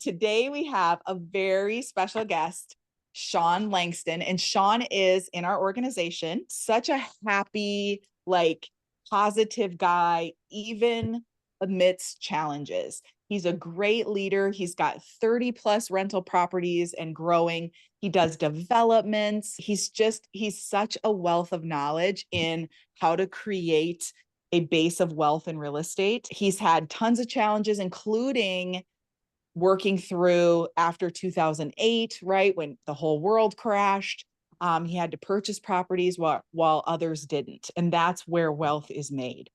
Today we have a very special guest, Sean Langston, and Sean is in our organization. Such a happy, positive guy, even amidst challenges. He's a great leader. He's got 30 plus rental properties and growing. He does developments. He's such a wealth of knowledge in how to create a base of wealth in real estate. He's had tons of challenges, including working through after 2008, right, when the whole world crashed. He had to purchase properties while others didn't. And that's where wealth is made.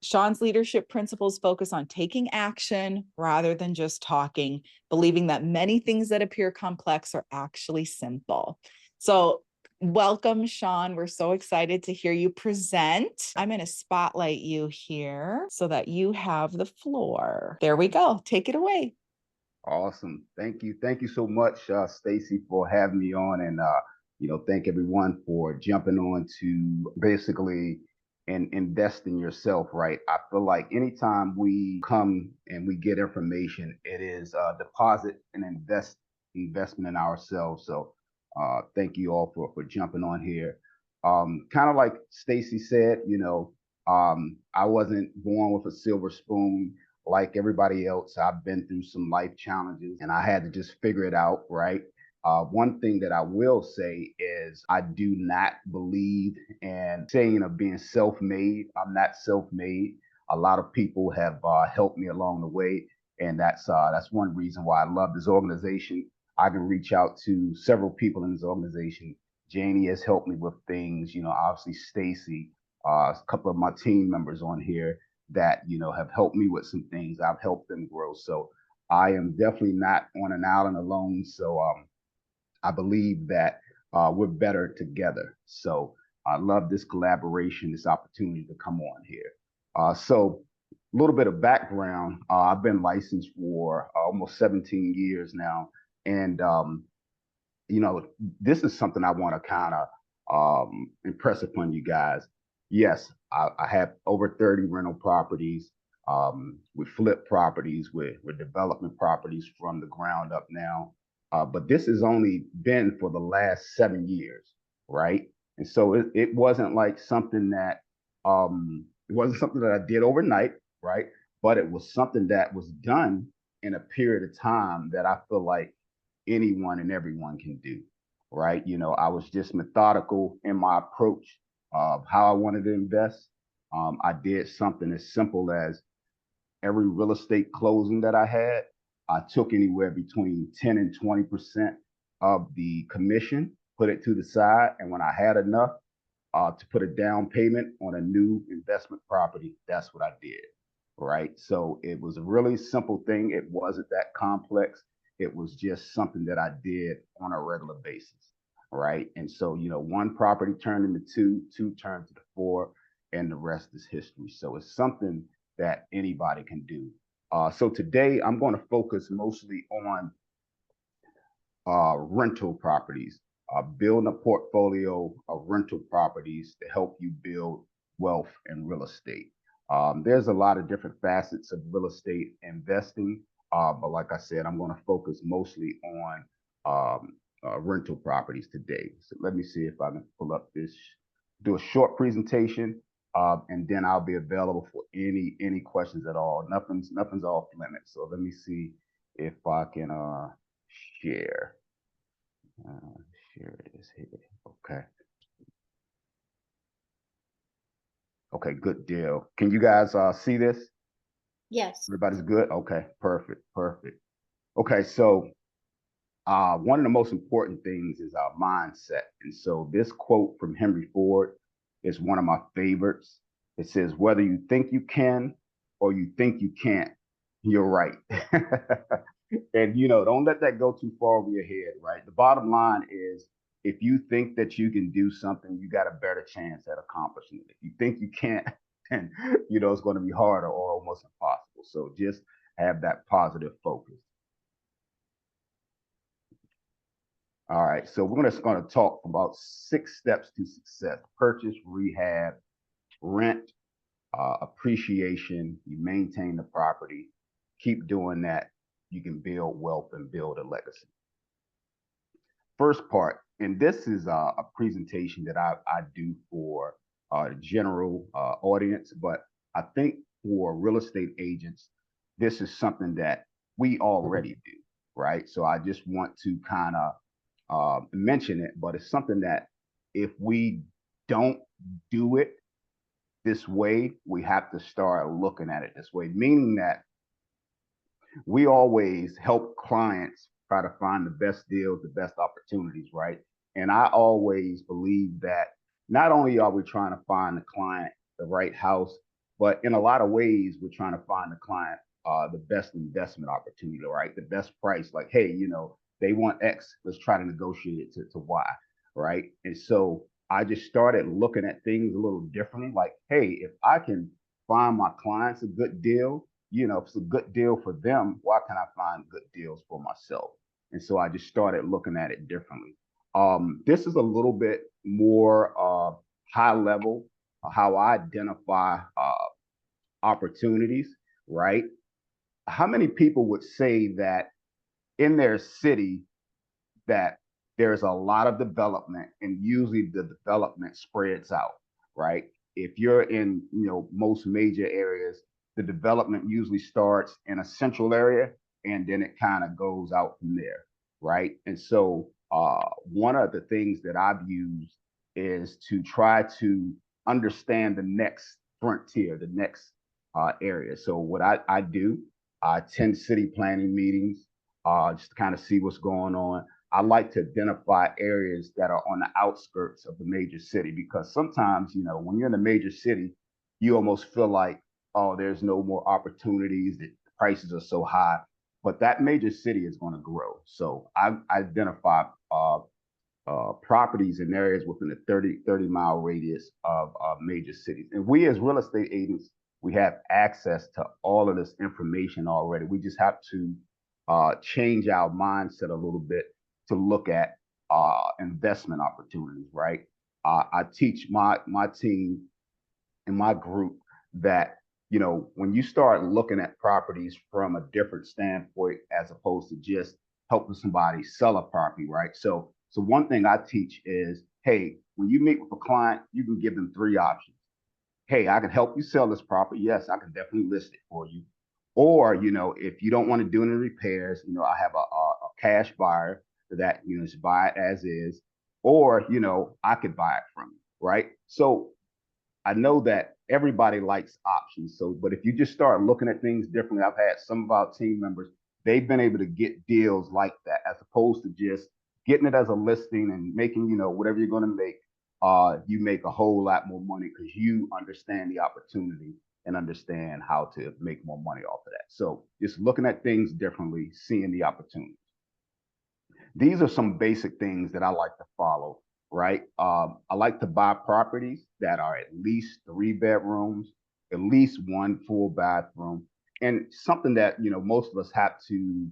Sean's leadership principles focus on taking action rather than just talking, believing that many things that appear complex are actually simple. So welcome, Sean. We're so excited to hear you present. I'm going to spotlight you here so that you have the floor. There we go. Take it away. Awesome. Thank you. Thank you so much, Stacy, for having me on. And, thank everyone for jumping on to basically invest in yourself, right? I feel like anytime we come and we get information, it is deposit and investment in ourselves. So thank you all for jumping on here. Kind of like Stacy said, I wasn't born with a silver spoon like everybody else. I've been through some life challenges and I had to just figure it out, right? One thing that I will say is I do not believe in saying of being self-made. I'm not self-made. A lot of people have helped me along the way, and that's one reason why I love this organization. I can reach out to several people in this organization. Janie has helped me with things, obviously Stacy, a couple of my team members on here that have helped me with some things. I've helped them grow. So I am definitely not on an island alone. So I believe that we're better together. So I love this collaboration, this opportunity to come on here. So a little bit of background. I've been licensed for almost 17 years now. And, this is something I want to kind of impress upon you guys. Yes, I have over 30 rental properties. We flip properties, we're development properties from the ground up now. But this has only been for the last 7 years, right? And so it wasn't like something that it wasn't something that I did overnight, right? But it was something that was done in a period of time that I feel like anyone and everyone can do, right? I was just methodical in my approach of how I wanted to invest. I did something as simple as every real estate closing that I had, I took anywhere between 10 and 20% of the commission, put it to the side. And when I had enough to put a down payment on a new investment property, that's what I did. Right. So it was a really simple thing. It wasn't that complex. It was just something that I did on a regular basis. Right. And so, one property turned into two turned to four, and the rest is history. So it's something that anybody can do. So today I'm going to focus mostly on rental properties, building a portfolio of rental properties to help you build wealth in real estate. There's a lot of different facets of real estate investing, but like I said, I'm going to focus mostly on rental properties today. So let me see if I can pull up this, do a short presentation, and then I'll be available for any questions at all. Nothing's off limits. So let me see if I can share. Share this here. Okay. Okay, good deal. Can you guys see this? Yes. Everybody's good? Okay, perfect. Okay, so one of the most important things is our mindset. And so this quote from Henry Ford is one of my favorites. It says, whether you think you can or you think you can't, you're right. And, don't let that go too far over your head, right? The bottom line is if you think that you can do something, you got a better chance at accomplishing it. If you think you can't, then, it's going to be harder or almost impossible. So just have that positive focus. All right, so we're just going to talk about 6 steps to success: purchase, rehab, rent, appreciation. You maintain the property, keep doing that, you can build wealth and build a legacy. First part, and this is a presentation that I do for general audience, but I think for real estate agents, this is something that we already do, right? So I just want to kind of mention it, but it's something that if we don't do it this way, we have to start looking at it this way, meaning that we always help clients try to find the best deals, the best opportunities, right? And I always believe that not only are we trying to find the client the right house, but in a lot of ways, we're trying to find the client the best investment opportunity, right? The best price. Like, hey, they want X, let's try to negotiate it to Y, right? And so I just started looking at things a little differently. Like, hey, if I can find my clients a good deal, if it's a good deal for them, why can't I find good deals for myself? And so I just started looking at it differently. This is a little bit more high level, how I identify opportunities, right? How many people would say that in their city that there's a lot of development and usually the development spreads out, right? If you're in, most major areas, the development usually starts in a central area and then it kind of goes out from there, right? And so one of the things that I've used is to try to understand the next frontier, the next area. So what I do, I attend city planning meetings, just to kind of see what's going on. I like to identify areas that are on the outskirts of the major city because sometimes, when you're in a major city, you almost feel like, oh, there's no more opportunities, the prices are so high. But that major city is going to grow. So I identify properties in areas within a 30 mile radius of major cities. And we as real estate agents, we have access to all of this information already. We just have to change our mindset a little bit to look at investment opportunities, right? I teach my team and my group that when you start looking at properties from a different standpoint as opposed to just helping somebody sell a property, right? So one thing I teach is, hey, when you meet with a client, you can give them three options. Hey, I can help you sell this property. Yes, I can definitely list it for you. Or, if you don't want to do any repairs, I have a cash buyer that, just buy it as is. Or, I could buy it from you, right? So I know that everybody likes options. So, but if you just start looking at things differently, I've had some of our team members, they've been able to get deals like that as opposed to just getting it as a listing and making, whatever you're going to make. You make a whole lot more money because you understand the opportunity and understand how to make more money off of that. So just looking at things differently, seeing the opportunity. These are some basic things that I like to follow, right? I like to buy properties that are at least 3 bedrooms, at least one full bathroom, and something that most of us have to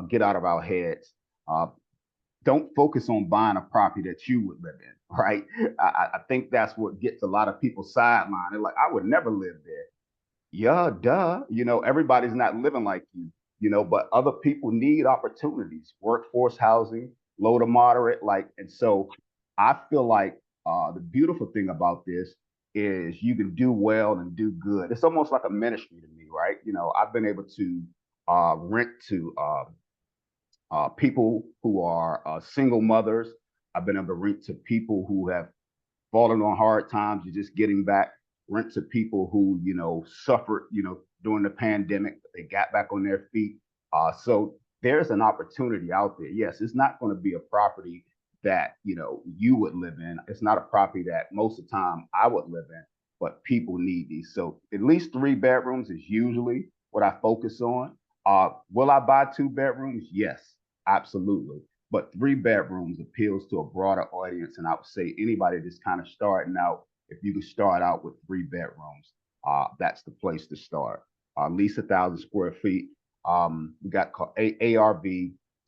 get out of our heads. Uh, don't focus on buying a property that you would live in, right? I think that's what gets a lot of people sidelined. They're like, I would never live there. Yeah, duh. Everybody's not living like you, but other people need opportunities, workforce housing, low to moderate. And so I feel like the beautiful thing about this is you can do well and do good. It's almost like a ministry to me, right? I've been able to rent to people who are single mothers. I've been able to rent to people who have falling on hard times, you're just getting back, rent to people who, suffered, during the pandemic, but they got back on their feet. So there's an opportunity out there. Yes, it's not going to be a property that, you would live in. It's not a property that most of the time I would live in, but people need these. So at least 3 bedrooms is usually what I focus on. Will I buy 2 bedrooms? Yes, absolutely. But 3 bedrooms appeals to a broader audience. And I would say anybody that's kind of starting out, if you can start out with 3 bedrooms, that's the place to start. At least 1,000 square feet. We got called ARV,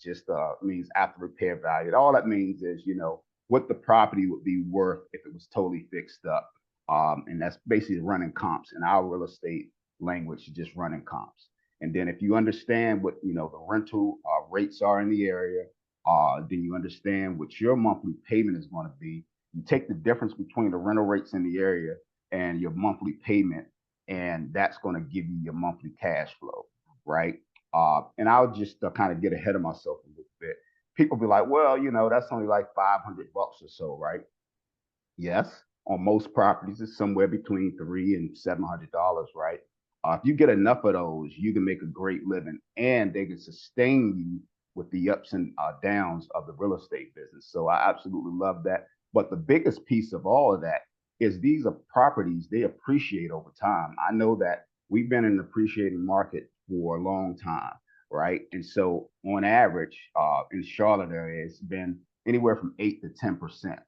just means after repair value. All that means is, what the property would be worth if it was totally fixed up. And that's basically running comps. In our real estate language, just running comps. And then if you understand what, the rental rates are in the area, then you understand what your monthly payment is going to be. You take the difference between the rental rates in the area and your monthly payment, and that's going to give you your monthly cash flow, right? And I'll just kind of get ahead of myself a little bit. People be like, well, that's only like $500 or so, right? Yes, on most properties, it's somewhere between $300 and $700, right? If you get enough of those, you can make a great living, and they can sustain you with the ups and downs of the real estate business. So I absolutely love that. But the biggest piece of all of that is these are properties, they appreciate over time. I know that we've been in an appreciating market for a long time, right? And so on average, in Charlotte area, it's been anywhere from 8 to 10%,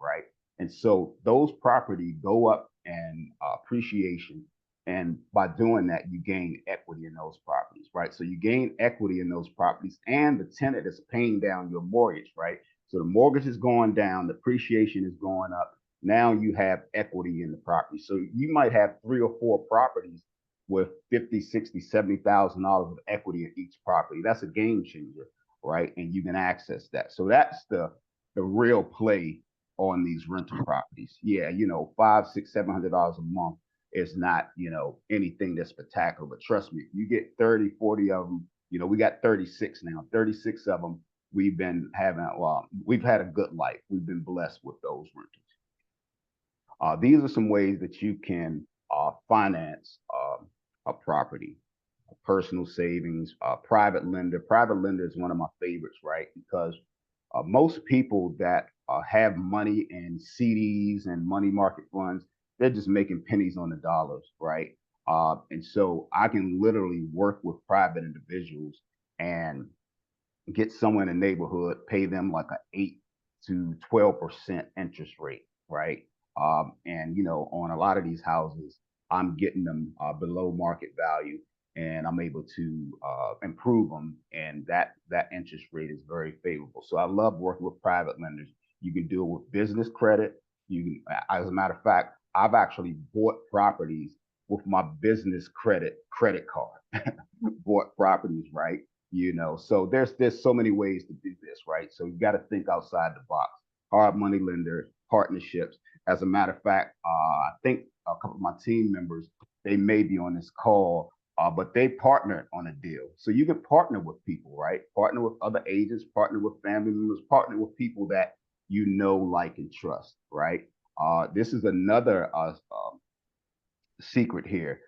right? And so those property go up in appreciation. And by doing that, you gain equity in those properties, right? So you gain equity in those properties, and the tenant is paying down your mortgage, right? So the mortgage is going down, the appreciation is going up. Now you have equity in the property. So you might have 3 or 4 properties with 50, 60, $70,000 of equity in each property. That's a game changer, right? And you can access that. So that's the real play on these rental properties. Yeah, $500, $600, $700 a month is not, anything that's spectacular. But trust me, you get 30, 40 of them, we got 36 now, 36 of them. We've had a good life. We've been blessed with those rentals. These are some ways that you can finance a property, personal savings, private lender. Private lender is one of my favorites, right? Because most people that have money in CDs and money market funds, they're just making pennies on the dollars, right? And so I can literally work with private individuals and get someone in the neighborhood, pay them like an 8 to 12% interest rate, right? And on a lot of these houses, I'm getting them below market value, and I'm able to improve them, and that interest rate is very favorable. So I love working with private lenders. You can do it with business credit. As a matter of fact, I've actually bought properties with my business credit card. Bought properties, right? So there's so many ways to do this, right? So you got to think outside the box. Hard money lenders, partnerships. As a matter of fact, I think a couple of my team members, they may be on this call, but they partnered on a deal. So you can partner with people, right? Partner with other agents, partner with family members, partner with people that like, and trust, right? This is another secret here.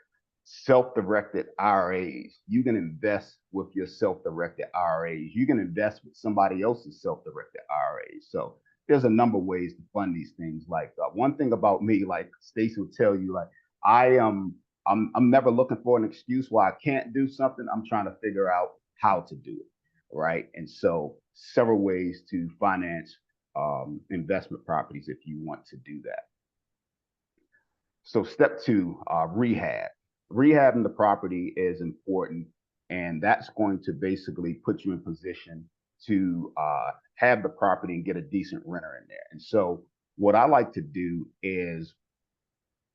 Self-directed IRAs. You can invest with your self-directed IRAs. You can invest with somebody else's self-directed IRAs. So there's a number of ways to fund these things. Like one thing about me, like Stacey will tell you, like I am, I'm never looking for an excuse why I can't do something. I'm trying to figure out how to do it, right? And so several ways to finance investment properties if you want to do that. So step two, rehab. Rehabbing the property is important, and that's going to basically put you in position to have the property and get a decent renter in there. And so what I like to do is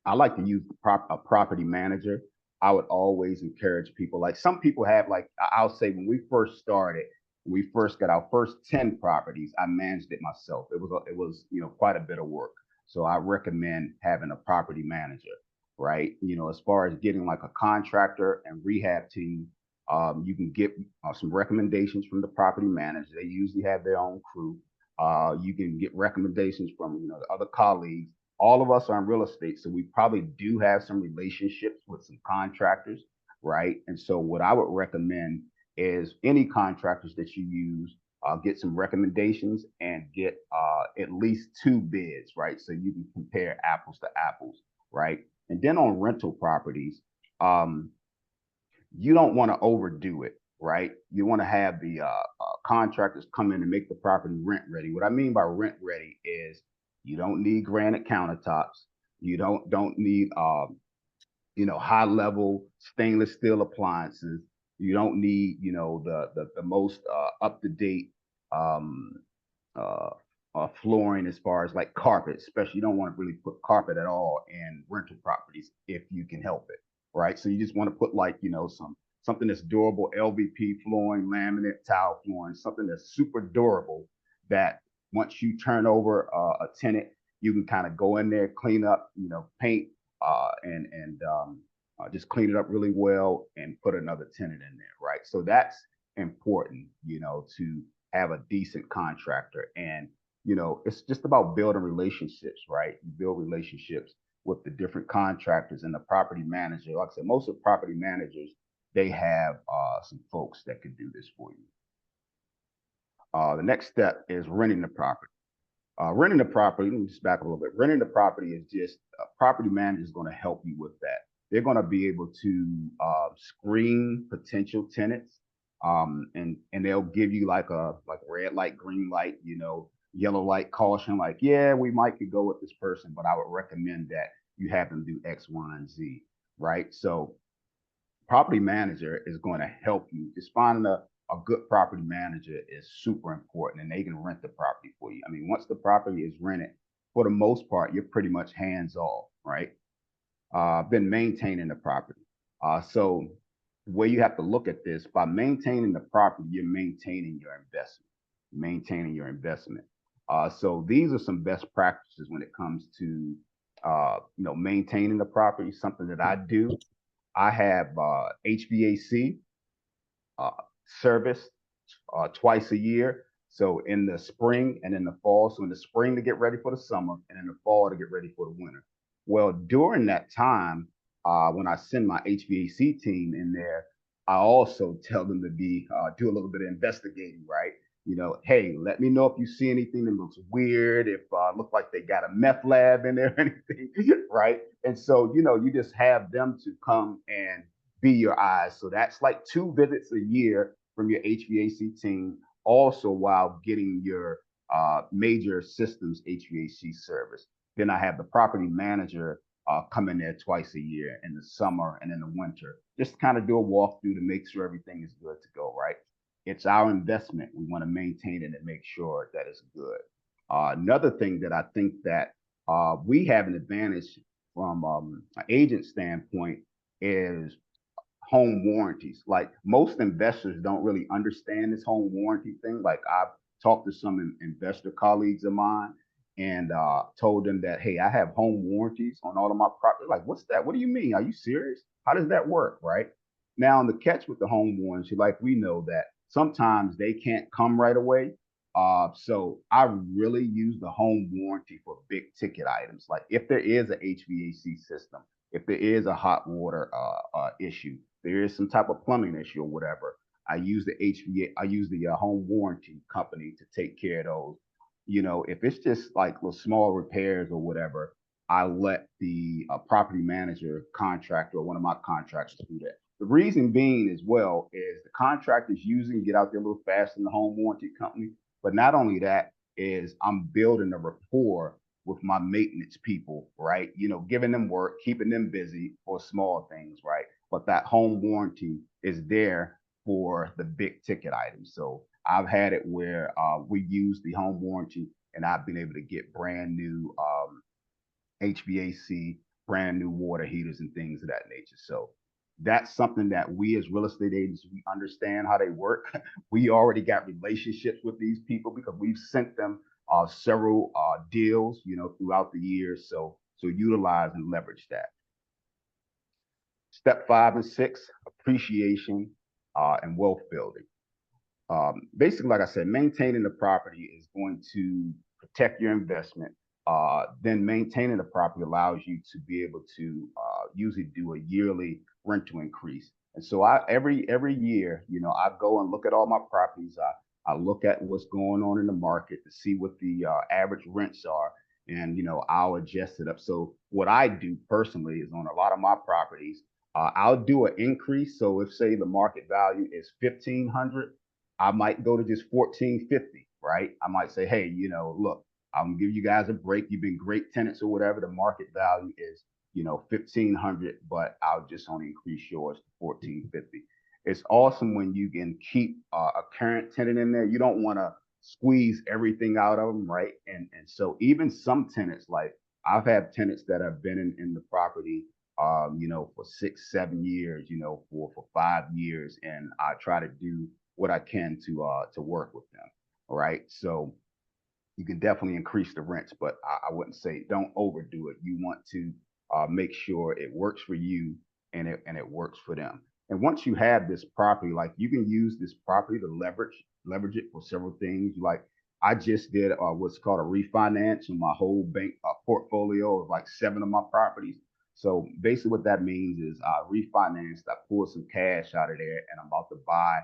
I like to use a property manager. I would always encourage people. Like some people have, like I'll say, when we first started, when we first got our first 10 properties, I managed it myself. It was quite a bit of work. So I recommend having a property manager, right? As far as getting like a contractor and rehab team, you can get some recommendations from the property manager. They usually have their own crew. You can get recommendations from the other colleagues. All of us are in real estate, so we probably do have some relationships with some contractors, right? And so what I would recommend is any contractors that you use, get some recommendations and get at least 2 bids, right? So you can compare apples to apples, right? And then on rental properties, you don't want to overdo it, right? You want to have the contractors come in and make the property rent ready. What I mean by rent ready is you don't need granite countertops. You don't need high level stainless steel appliances. You don't need the most up to date um, uh, flooring as far as like carpet. Especially, you don't want to really put carpet at all in rental properties if you can help it, right? So you just want to put like some something that's durable, LVP flooring, laminate, tile flooring, something that's super durable that once you turn over a tenant, you can kind of go in there, clean up, paint, and just clean it up really well and put another tenant in there, right? So that's important, to have a decent contractor. And, it's just about building relationships, right? You build relationships with the different contractors and the property manager. Like I said, most of the property managers, they have some folks that can do this for you. The next step is renting the property. Renting the property, let me just back up a little bit. Renting the property is just a property manager is going to help you with that. They're going to be able to screen potential tenants, and they'll give you like red light, green light, yellow light, caution. Like, yeah, we might could go with this person, but I would recommend that you have them do X, Y, and Z, right? So property manager is going to help you. Just finding a good property manager is super important, and they can rent the property for you. I mean, once the property is rented, for the most part, you're pretty much hands off, right? Been maintaining the property. So the way you have to look at this, by maintaining the property, you're maintaining your investment, maintaining your investment. So these are some best practices when it comes to, maintaining the property. Something that I do. I have HVAC uh, service twice a year. So in the spring and in the fall. So in the spring to get ready for the summer, and in the fall to get ready for the winter. Well, during that time, when I send my HVAC team in there, I also tell them to do a little bit of investigating, right? Hey, let me know if you see anything that looks weird, if look like they got a meth lab in there or anything, right? And so, you just have them to come and be your eyes. So that's like 2 visits a year from your HVAC team, also while getting your major systems HVAC service. Then I have the property manager come in there twice a year in the summer and in the winter, just kind of do a walkthrough to make sure everything is good to go, right? It's our investment. We want to maintain it and make sure that it's good. Another thing that I think that we have an advantage from an agent standpoint is home warranties. Like most investors don't really understand this home warranty thing. Like I've talked to some investor colleagues of mine and told them that, hey, I have home warranties on all of my property. Like, what's that? What do you mean? Are you serious? How does that work? Right now, the catch with the home warranty, like we know that sometimes they can't come right away. So I really use the home warranty for big ticket items. Like if there is a HVAC system, if there is a hot water issue, there is some type of plumbing issue or whatever, I use the HVA, I use the home warranty company to take care of those. If it's just like little small repairs or whatever, I let the property manager contractor or one of my contractors do that. The reason being as well is the contractors usually get out there a little faster than the home warranty company. But not only that is I'm building a rapport with my maintenance people, right? Giving them work, keeping them busy for small things, right? But that home warranty is there for the big ticket items. So I've had it where we use the home warranty and I've been able to get brand new HVAC, brand new water heaters and things of that nature. So that's something that we as real estate agents, we understand how they work. We already got relationships with these people because we've sent them several deals, throughout the years. So utilize and leverage that. Step 5 and 6, appreciation and wealth building. Basically, like I said, maintaining the property is going to protect your investment. Then maintaining the property allows you to be able to usually do a yearly rental increase. And so every year, I go and look at all my properties. I look at what's going on in the market to see what the average rents are, and I'll adjust it up. So what I do personally is on a lot of my properties, I'll do an increase. So if say the market value is 1,500, I might go to just 1450, right? I might say, hey, look, I'm gonna give you guys a break. You've been great tenants or whatever. The market value is, 1,500, but I'll just only increase yours to 1,450. It's awesome when you can keep a current tenant in there. You don't want to squeeze everything out of them, right? And so even some tenants, like I've had tenants that have been in the property for 6, 7 years, for 5 years, and I try to do what I can to work with them. All right. So you can definitely increase the rents, but I wouldn't say don't overdo it. You want to make sure it works for you and it works for them. And once you have this property, like you can use this property to leverage it for several things. Like I just did what's called a refinance on my whole bank portfolio of like 7 of my properties. So basically, what that means is I refinanced, I pulled some cash out of there, and I'm about to buy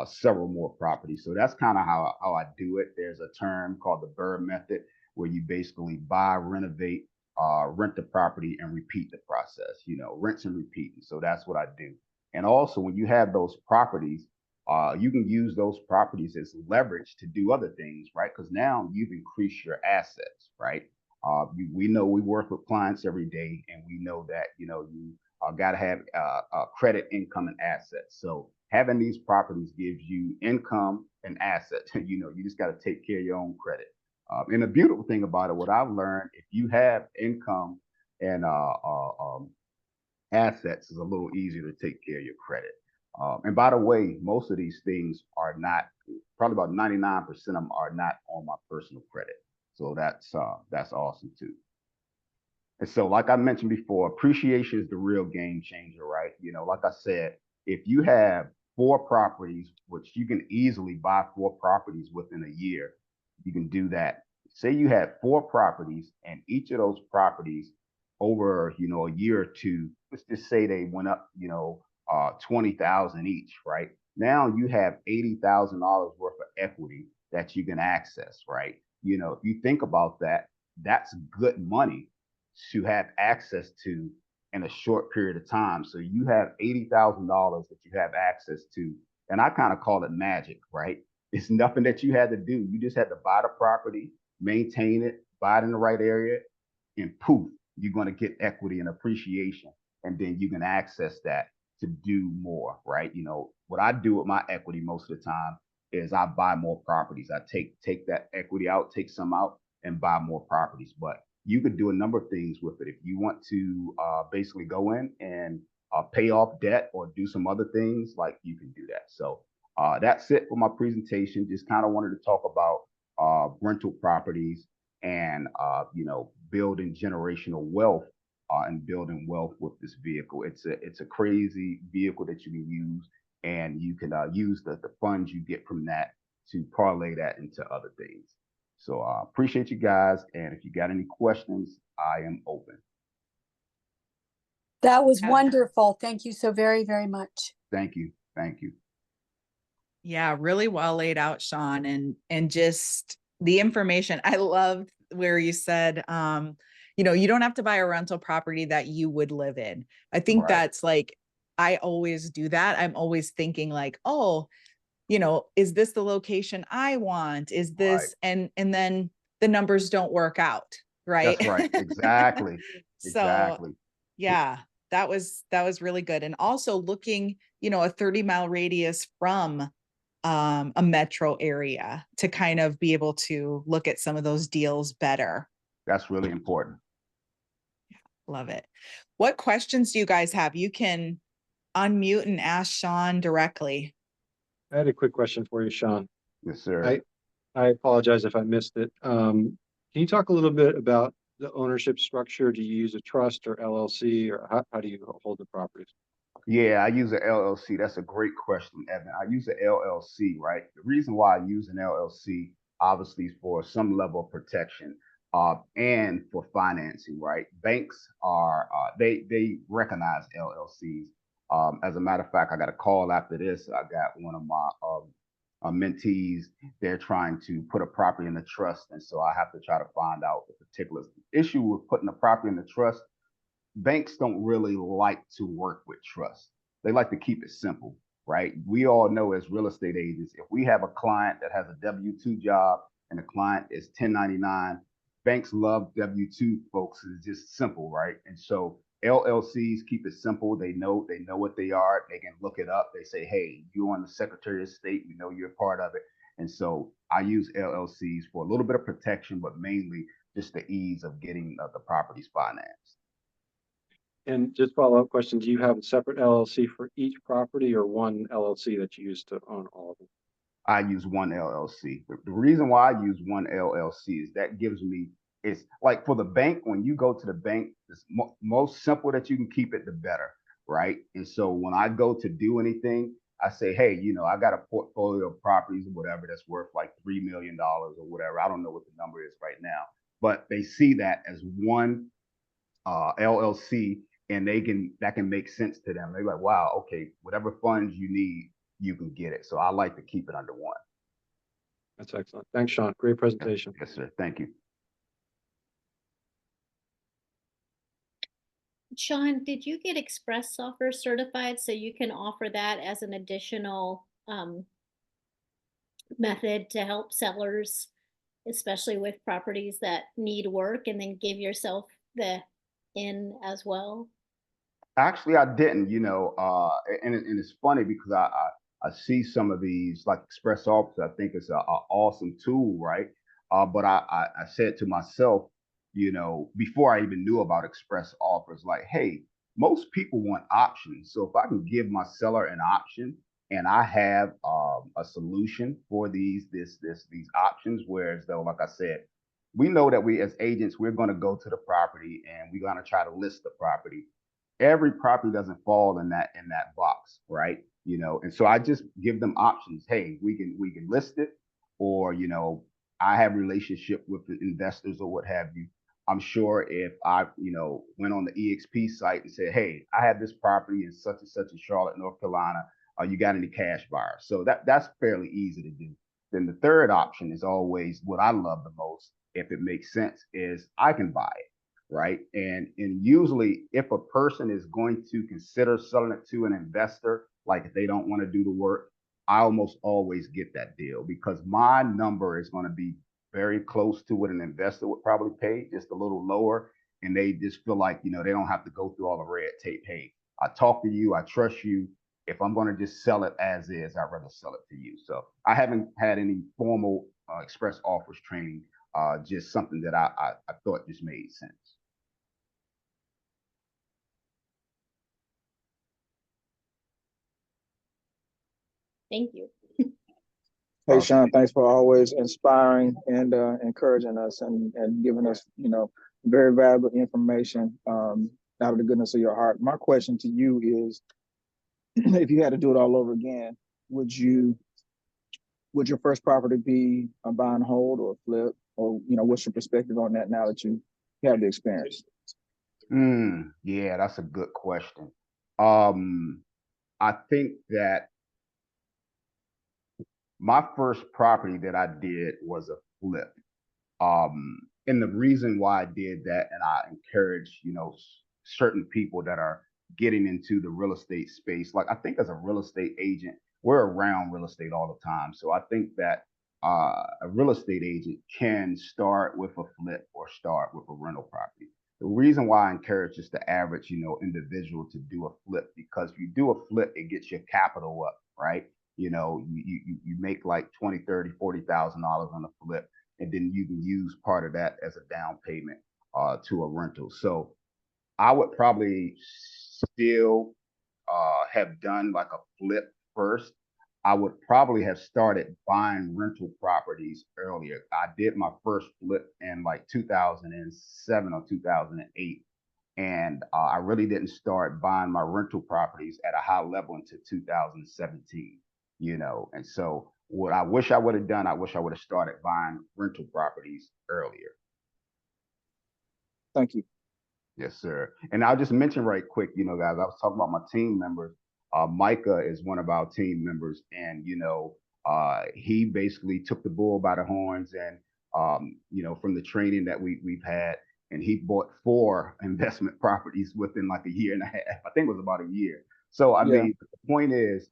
several more properties. So that's kind of how I do it. There's a term called the Burr method, where you basically buy, renovate, rent the property, and repeat the process. Rinse and repeat. So that's what I do. And also, when you have those properties, you can use those properties as leverage to do other things, right? Because now you've increased your assets, right? We know we work with clients every day, and we know that you got to have credit, income, and assets. So having these properties gives you income and assets. You just got to take care of your own credit. And the beautiful thing about it, what I've learned, if you have income and assets, is a little easier to take care of your credit. And by the way, most of these things are not, probably about 99% of them are not on my personal credit. So that's awesome too. And so, like I mentioned before, appreciation is the real game changer, right? Like I said, if you have 4 properties, which you can easily buy 4 properties within a year, you can do that. Say you had 4 properties, and each of those properties over, a year or two, let's just say they went up, 20,000 each, right? Now you have $80,000 worth of equity that you can access, right? If you think about that, that's good money to have access to in a short period of time. So you have $80,000 that you have access to. And I kind of call it magic, right? It's nothing that you had to do. You just had to buy the property, maintain it, buy it in the right area, and poof, you're going to get equity and appreciation. And then you can access that to do more, right? What I do with my equity most of the time is I buy more properties. I take that equity out, take some out, and buy more properties. But you could do a number of things with it. If you want to basically go in and pay off debt or do some other things, like you can do that. So that's it for my presentation. Just kind of wanted to talk about rental properties and building generational wealth and building wealth with this vehicle. It's a crazy vehicle that you can use, and you can use the funds you get from that to parlay that into other things. So I appreciate you guys. And if you got any questions, I am open. That was wonderful. Thank you so very, very much. Thank you. Thank you. Yeah, really well laid out, Sean, and just the information. I love where you said, you don't have to buy a rental property that you would live in. I think that's like, I always do that. I'm always thinking like, oh, is this the location I want? Is this, and then the numbers don't work out, right? That's right. Exactly. So exactly. yeah, that was really good. And also looking, a 30-mile radius from a metro area to kind of be able to look at some of those deals better. That's really important. Yeah, love it. What questions do you guys have? You can unmute and ask Sean directly. I had a quick question for you, Sean. Yes, sir. I apologize if I missed it. Can you talk a little bit about the ownership structure? Do you use a trust or LLC, or how do you hold the properties? Yeah, I use an LLC. That's a great question, Evan. I use an LLC, right? The reason why I use an LLC, obviously, is for some level of protection and for financing, right? Banks they recognize LLCs. As a matter of fact, I got a call after this. I got one of my mentees. They're trying to put a property in the trust, and so I have to try to find out the particulars. The issue with putting a property in the trust, banks don't really like to work with trust. They like to keep it simple, right? We all know as real estate agents, if we have a client that has a W-2 job and the client is 1099, banks love W-2 folks. It's just simple, right? And so LLCs keep it simple. They know what they are. They can look it up. They say, hey, you're on the Secretary of State. We know you're a part of it. And so I use LLCs for a little bit of protection, but mainly just the ease of getting the properties financed. And just follow-up question, do you have a separate LLC for each property or one LLC that you use to own all of them? I use one LLC. The reason why I use one LLC is that gives me, it's like for the bank, when you go to the bank, it's most simple that you can keep it, the better, right? And so when I go to do anything, I say, hey, I got a portfolio of properties or whatever that's worth like $3 million or whatever. I don't know what the number is right now, but they see that as one LLC, and that can make sense to them. They're like, wow, okay, whatever funds you need, you can get it. So I like to keep it under one. That's excellent. Thanks, Sean. Great presentation. Yes, sir. Thank you. Sean, did you get express offer certified so you can offer that as an additional method to help sellers, especially with properties that need work, and then give yourself the in as well? Actually, I didn't, and it's funny because I see some of these like express offers. I think it's a awesome tool, right? But I said to myself, before I even knew about express offers, like, hey, most people want options. So if I can give my seller an option and I have a solution for these options, whereas though, like I said, we know that we as agents, we're going to go to the property and we're going to try to list the property. Every property doesn't fall in that box, right? And so I just give them options. Hey, we can list it, or I have relationship with the investors or what have you. I'm sure if I went on the EXP site and said, hey, I have this property in such and such in Charlotte, North Carolina, you got any cash buyers? So that's fairly easy to do. Then the third option is always what I love the most, if it makes sense, is I can buy it. Right. And usually if a person is going to consider selling it to an investor, like if they don't want to do the work, I almost always get that deal because my number is going to be very close to what an investor would probably pay, just a little lower. And they just feel like, they don't have to go through all the red tape. Hey, I talk to you, I trust you. If I'm going to just sell it as is, I'd rather sell it to you. So I haven't had any formal express offers training, just something that I thought just made sense. Thank you. Hey, Sean, thanks for always inspiring and encouraging us and giving us, very valuable information out of the goodness of your heart. My question to you is, if you had to do it all over again, would your first property be a buy and hold or a flip? Or, what's your perspective on that now that you have the experience? Yeah, that's a good question. I think that my first property that I did was a flip. And the reason why I did that, and I encourage, certain people that are getting into the real estate space, like I think as a real estate agent, we're around real estate all the time. So I think that a real estate agent can start with a flip or start with a rental property. The reason why I encourage just the average, individual to do a flip, because if you do a flip, it gets your capital up, right? You make like $20,000, $30,000, $40,000 on a flip, and then you can use part of that as a down payment to a rental. So I would probably still have done like a flip first. I would probably have started buying rental properties earlier. I did my first flip in like 2007 or 2008. And I really didn't start buying my rental properties at a high level until 2017, And so what I wish I would have done, I wish I would have started buying rental properties earlier. Thank you. Yes, sir. And I'll just mention right quick, guys, I was talking about my team members. Micah is one of our team members, and he basically took the bull by the horns, and from the training that we've had, and he bought 4 investment properties within like a year and a half. I think it was about a year. So I mean, the point is,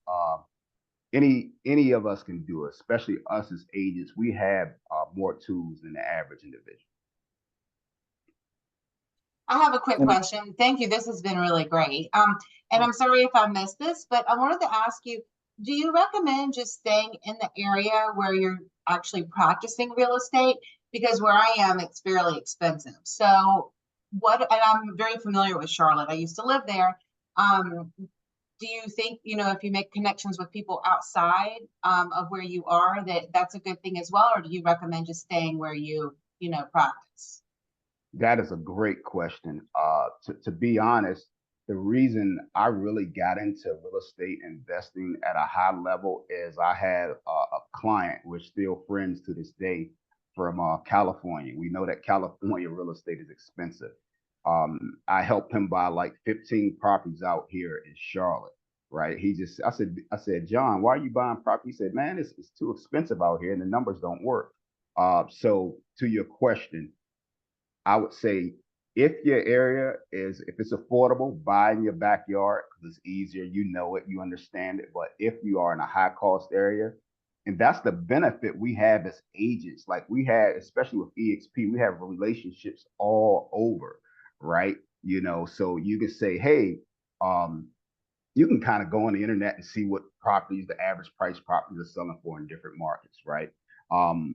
any of us can do it, especially us as agents. We have more tools than the average individual. I have a quick question. Thank you. This has been really great. And I'm sorry if I missed this, but I wanted to ask you, do you recommend just staying in the area where you're actually practicing real estate? Because where I am, it's fairly expensive. So and I'm very familiar with Charlotte. I used to live there. Do you think, if you make connections with people outside of where you are, that's a good thing as well? Or do you recommend just staying where you practice? That is a great question. To be honest, the reason I really got into real estate investing at a high level is I had a client, we're still friends to this day, from California. We know that California real estate is expensive. I helped him buy like 15 properties out here in Charlotte, right? I said, John, why are you buying property? He said, man, it's too expensive out here and the numbers don't work. So to your question, I would say if your area if it's affordable, buy in your backyard because it's easier. You know it, you understand it. But if you are in a high cost area, and that's the benefit we have as agents, like we had, especially with EXP, we have relationships all over, right? So you can say, hey, um, you can kind of go on the internet and see what properties, the average price properties are selling for in different markets, right?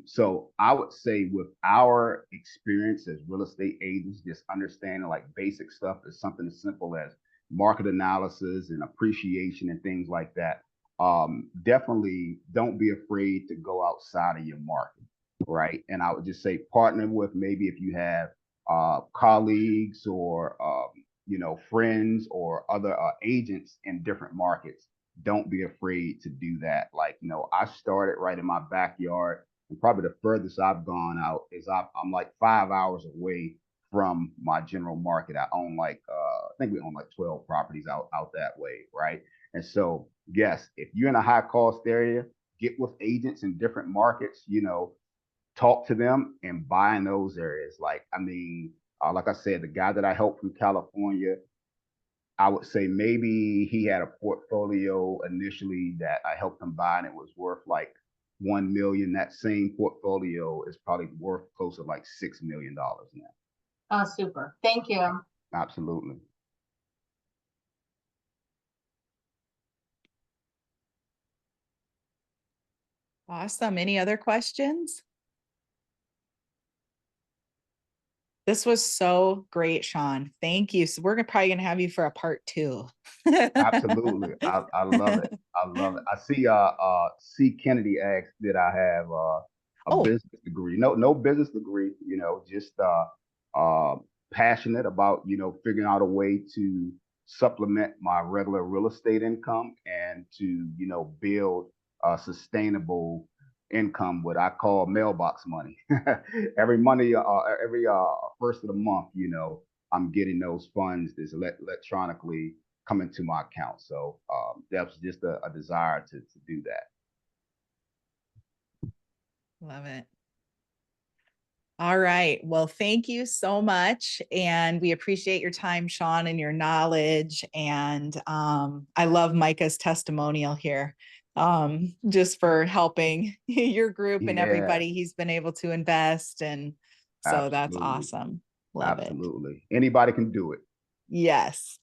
So I would say with our experience as real estate agents, just understanding like basic stuff is something as simple as market analysis and appreciation and things like that. Definitely don't be afraid to go outside of your market, right? And I would just say partner with maybe if you have colleagues or friends or other agents in different markets. Don't be afraid to do that. Like, I started right in my backyard, and probably the furthest I've gone out is I'm like 5 hours away from my general market. I think we own like 12 properties out that way, right? And so, yes, if you're in a high cost area, get with agents in different markets, talk to them and buy in those areas. Like I said, the guy that I helped from California, I would say maybe he had a portfolio initially that I helped him buy and it was worth like 1 million. That same portfolio is probably worth close to like $6 million now. Oh, super. Thank you. Absolutely. Awesome. Any other questions? This was so great, Sean. Thank you. So we're probably going to have you for a part 2. Absolutely. I love it. I love it. I see C. Kennedy asked, did I have a business degree? No business degree, just passionate about, figuring out a way to supplement my regular real estate income and to, build a sustainable income, what I call mailbox money. Every money, every first of the month, I'm getting those funds that's electronically come into my account. So that was just a desire to do that. Love it. All right. Well, thank you so much. And we appreciate your time, Sean, and your knowledge. And I love Micah's testimonial here, just for helping your group and everybody he's been able to invest. And so that's awesome. Love it. Absolutely. Anybody can do it. Yes.